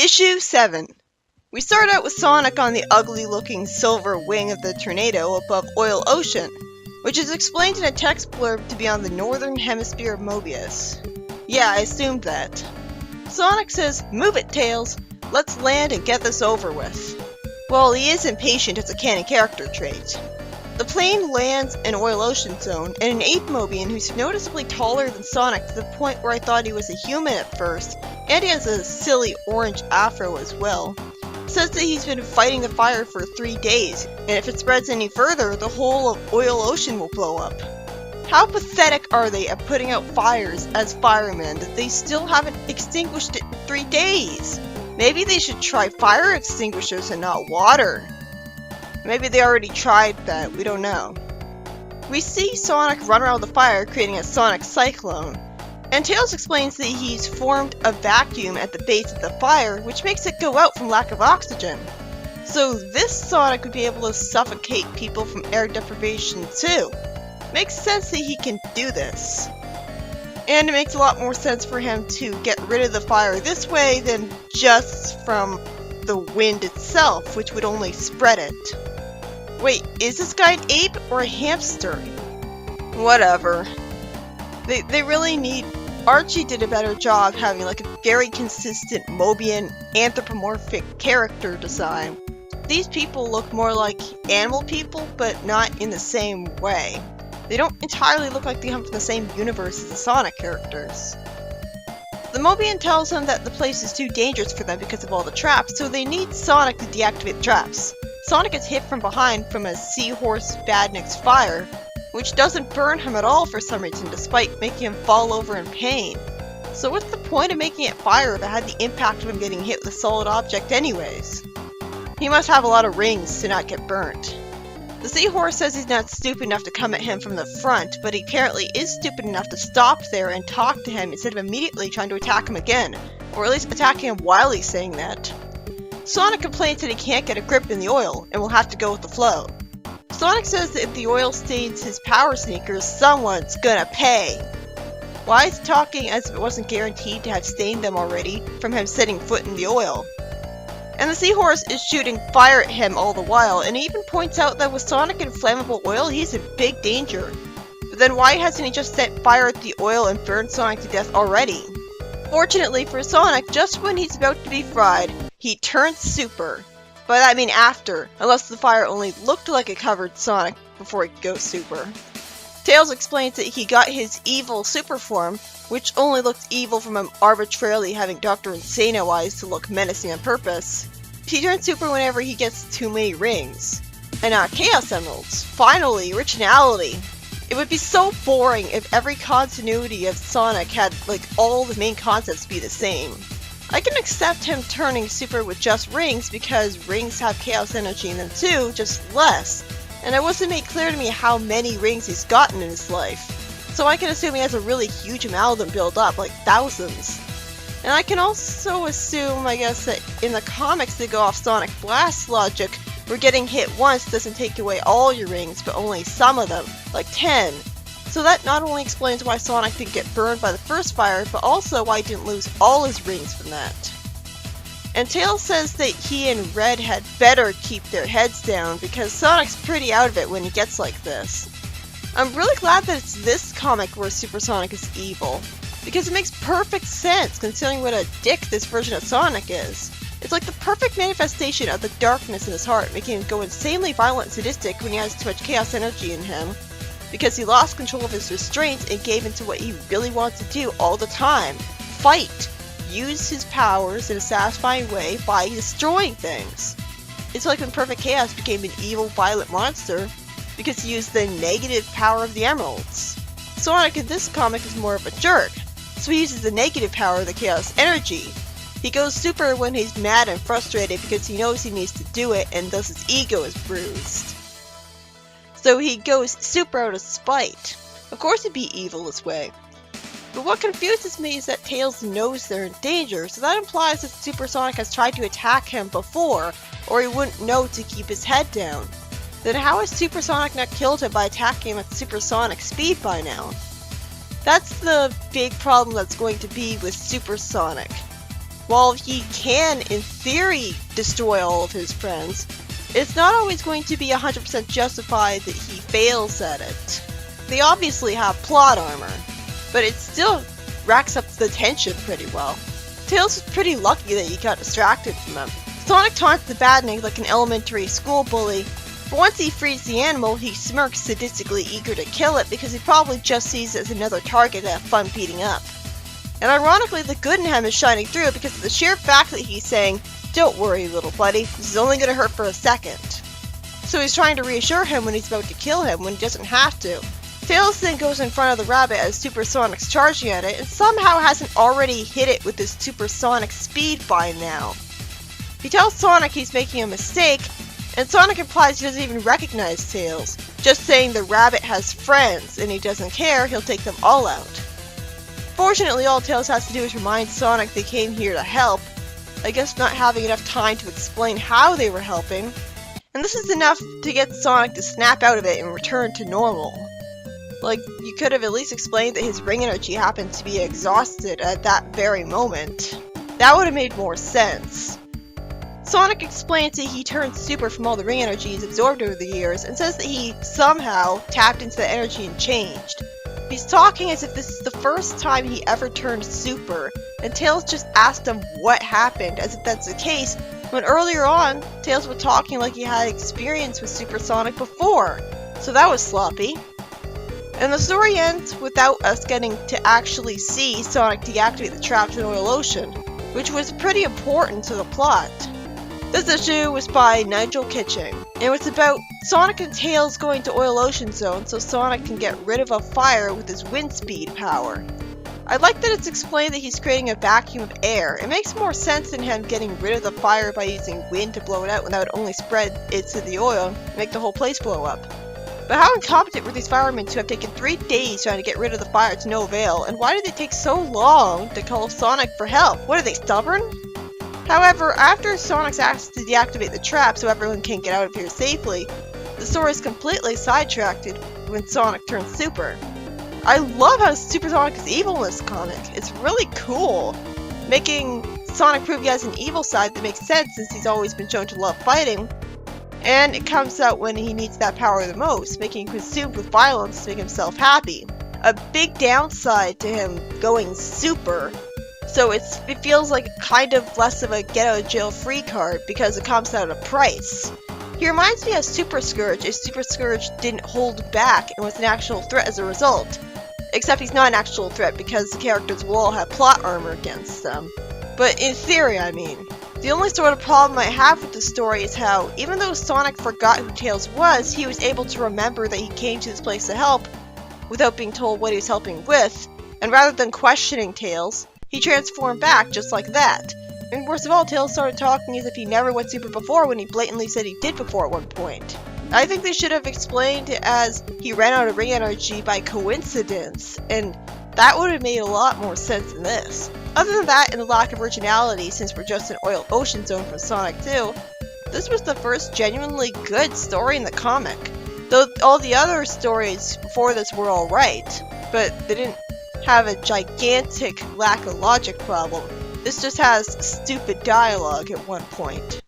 Issue 7. We start out with Sonic on the ugly-looking silver wing of the tornado above Oil Ocean, which is explained in a text blurb to be on the northern hemisphere of Mobius. Yeah, I assumed that. Sonic says, "Move it, Tails. Let's land and get this over with." Well, he is impatient as a canon character trait. The plane lands in Oil Ocean Zone, and an ape Mobian who's noticeably taller than Sonic to the point where I thought he was a human at first, and he has a silly orange afro as well, says that he's been fighting the fire for 3 days, and if it spreads any further, the whole of Oil Ocean will blow up. How pathetic are they at putting out fires as firemen that they still haven't extinguished it in 3 days? Maybe they should try fire extinguishers and not water. Maybe they already tried that, we don't know. We see Sonic run around the fire creating a Sonic Cyclone, and Tails explains that he's formed a vacuum at the base of the fire, which makes it go out from lack of oxygen. So this Sonic would be able to suffocate people from air deprivation too. Makes sense that he can do this. And it makes a lot more sense for him to get rid of the fire this way than just from the wind itself, which would only spread it. Wait, is this guy an ape or a hamster? Whatever. They really need... Archie did a better job having like a very consistent Mobian anthropomorphic character design. These people look more like animal people, but not in the same way. They don't entirely look like they come from the same universe as the Sonic characters. The Mobian tells them that the place is too dangerous for them because of all the traps, so they need Sonic to deactivate the traps. Sonic is hit from behind from a Seahorse Badnik's fire, which doesn't burn him at all for some reason, despite making him fall over in pain. So what's the point of making it fire if it had the impact of him getting hit with a solid object anyways? He must have a lot of rings to not get burnt. The Seahorse says he's not stupid enough to come at him from the front, but he apparently is stupid enough to stop there and talk to him instead of immediately trying to attack him again, or at least attacking him while he's saying that. Sonic complains that he can't get a grip in the oil, and will have to go with the flow. Sonic says that if the oil stains his power sneakers, someone's gonna pay. Why is he talking as if it wasn't guaranteed to have stained them already from him setting foot in the oil? And the Seahorse is shooting fire at him all the while, and he even points out that with Sonic and flammable oil, he's in big danger. But then why hasn't he just set fire at the oil and burned Sonic to death already? Fortunately for Sonic, just when he's about to be fried, he turns super. By that I mean after, unless the fire only looked like it covered Sonic before he goes super. Tails explains that he got his evil super form, which only looks evil from him arbitrarily having Dr. Insano eyes to look menacing on purpose. He turns super whenever he gets too many rings. And Chaos Emeralds. Finally, originality. It would be so boring if every continuity of Sonic had like all the main concepts be the same. I can accept him turning super with just rings because rings have chaos energy in them too, just less. And it wasn't made clear to me how many rings he's gotten in his life. So I can assume he has a really huge amount of them built up, like thousands. And I can also assume, I guess, that in the comics they go off Sonic Blast logic, where getting hit once doesn't take away all your rings, but only some of them, like 10. So that not only explains why Sonic didn't get burned by the first fire, but also why he didn't lose all his rings from that. And Tails says that he and Red had better keep their heads down, because Sonic's pretty out of it when he gets like this. I'm really glad that it's this comic where Super Sonic is evil, because it makes perfect sense considering what a dick this version of Sonic is. It's like the perfect manifestation of the darkness in his heart, making him go insanely violent and sadistic when he has too much chaos energy in him, because he lost control of his restraints and gave into what he really wants to do all the time. Fight! Use his powers in a satisfying way by destroying things. It's like when Perfect Chaos became an evil, violent monster, because he used the negative power of the emeralds. Sonic in this comic is more of a jerk, so he uses the negative power of the chaos energy. He goes super when he's mad and frustrated because he knows he needs to do it and thus his ego is bruised. So he goes super out of spite. Of course he'd be evil this way. But what confuses me is that Tails knows they're in danger, so that implies that Super Sonic has tried to attack him before, or he wouldn't know to keep his head down. Then how has Super Sonic not killed him by attacking him at supersonic speed by now? That's the big problem that's going to be with Super Sonic. while he can, in theory, destroy all of his friends, it's not always going to be 100% justified that he fails at it. They obviously have plot armor, but it still racks up the tension pretty well. Tails is pretty lucky that he got distracted from them. Sonic taunts the Badnik like an elementary school bully, but once he frees the animal, he smirks, sadistically eager to kill it because he probably just sees it as another target to have fun beating up. And ironically, the good in him is shining through because of the sheer fact that he's saying, "Don't worry, little buddy, this is only gonna hurt for a second." So he's trying to reassure him when he's about to kill him when he doesn't have to. Tails then goes in front of the rabbit as Supersonic's charging at it and somehow hasn't already hit it with his supersonic speed by now. He tells Sonic he's making a mistake, and Sonic implies he doesn't even recognize Tails, just saying the rabbit has friends and he doesn't care, he'll take them all out. Fortunately, all Tails has to do is remind Sonic they came here to help, I guess not having enough time to explain how they were helping, and this is enough to get Sonic to snap out of it and return to normal. Like, you could have at least explained that his ring energy happened to be exhausted at that very moment. That would have made more sense. Sonic explains that he turned super from all the ring energy he's absorbed over the years and says that he somehow tapped into the energy and changed. He's talking as if this is the first time he ever turned super, and Tails just asked him what happened, as if that's the case, when earlier on, Tails was talking like he had experience with Supersonic before, so that was sloppy. And the story ends without us getting to actually see Sonic deactivate the traps in Oil Ocean, which was pretty important to the plot. This issue was by Nigel Kitching, and it was about Sonic and Tails going to Oil Ocean Zone so Sonic can get rid of a fire with his wind speed power. I like that it's explained that he's creating a vacuum of air. It makes more sense than him getting rid of the fire by using wind to blow it out when that would only spread it to the oil and make the whole place blow up. But how incompetent were these firemen to have taken 3 days trying to get rid of the fire to no avail, and why did they take so long to call Sonic for help? What, are they stubborn? However, after Sonic's asked to deactivate the trap so everyone can get out of here safely, the story is completely sidetracked when Sonic turns super. I love how Supersonic is evil in this comic. It's really cool, making Sonic prove he has an evil side that makes sense since he's always been shown to love fighting. And it comes out when he needs that power the most, making him consumed with violence to make himself happy. A big downside to him going super, so it feels like kind of less of a get out of jail free card because it comes at a price. He reminds me of Super Scourge if Super Scourge didn't hold back and was an actual threat as a result. Except he's not an actual threat because the characters will all have plot armor against them. But in theory, I mean. The only sort of problem I have with the story is how, even though Sonic forgot who Tails was, he was able to remember that he came to this place to help without being told what he was helping with, and rather than questioning Tails, he transformed back just like that. And worst of all, Tails started talking as if he never went super before when he blatantly said he did before at one point. I think they should have explained it as he ran out of ring energy by coincidence, and that would have made a lot more sense than this. Other than that, and the lack of originality since we're just in Oil Ocean Zone from Sonic 2, this was the first genuinely good story in the comic. Though all the other stories before this were alright, but they didn't have a gigantic lack of logic problem. This just has stupid dialogue at one point.